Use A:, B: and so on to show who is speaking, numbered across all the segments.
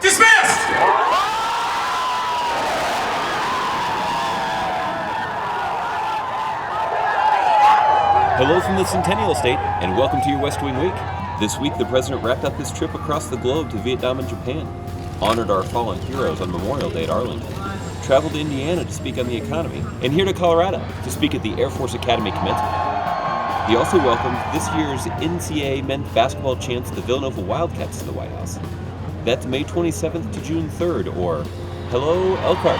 A: Dismissed!
B: Hello from the Centennial State, and welcome to your West Wing Week. This week, the President wrapped up his trip across the globe to Vietnam and Japan, honored our fallen heroes on Memorial Day at Arlington, traveled to Indiana to speak on the economy, and here to Colorado to speak at the Air Force Academy commencement. He also welcomed this year's NCAA men's basketball champs, the Villanova Wildcats, to the White House. That's May 27th to June 3rd, or Hello, Elkhart.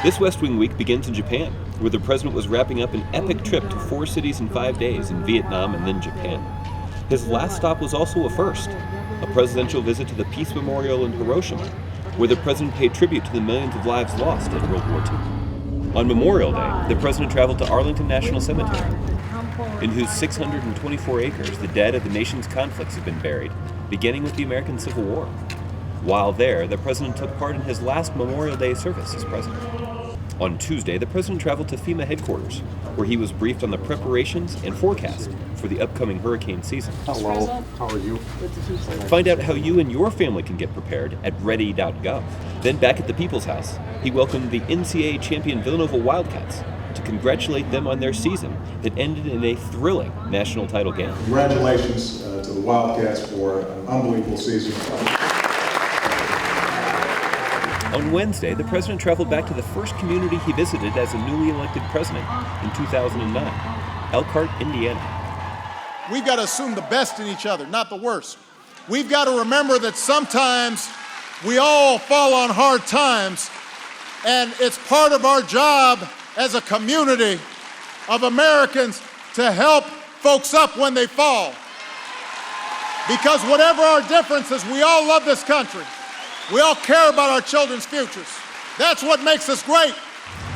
B: This West Wing Week begins in Japan, where the President was wrapping up an epic trip to 4 cities in 5 days in Vietnam and then Japan. His last stop was also a first, a presidential visit to the Peace Memorial in Hiroshima, where the President paid tribute to the millions of lives lost in World War II. On Memorial Day, the President traveled to Arlington National Cemetery, in whose 624 acres the dead of the nation's conflicts have been buried, beginning with the American Civil War. While there, the President took part in his last Memorial Day service as President. On Tuesday, the President traveled to FEMA headquarters, where he was briefed on the preparations and forecast for the upcoming hurricane season.
C: Hello, how are you?
B: Find out how you and your family can get prepared at ready.gov. Then back at the People's House, he welcomed the NCAA champion Villanova Wildcats to congratulate them on their season that ended in a thrilling national title game.
C: Congratulations to the Wildcats for an unbelievable season.
B: On Wednesday, the President traveled back to the first community he visited as a newly elected president in 2009, Elkhart, Indiana.
D: We've got to assume the best in each other, not the worst. We've got to remember that sometimes we all fall on hard times, and it's part of our job as a community of Americans to help folks up when they fall. Because whatever our differences, we all love this country. We all care about our children's futures. That's what makes us great.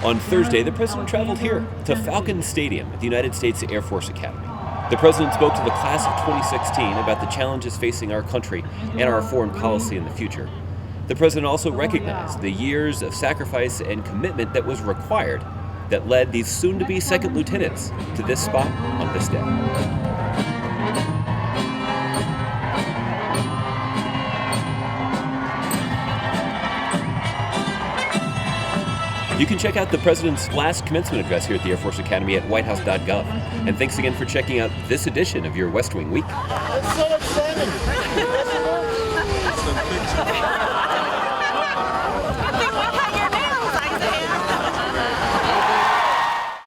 B: On Thursday, the President traveled here to Falcon Stadium at the United States Air Force Academy. The President spoke to the class of 2016 about the challenges facing our country and our foreign policy in the future. The President also recognized the years of sacrifice and commitment that was required that led these soon-to-be second lieutenants to this spot on this day. You can check out the President's last commencement address here at the Air Force Academy at whitehouse.gov. And thanks again for checking out this edition of your West Wing Week.
D: It's so exciting.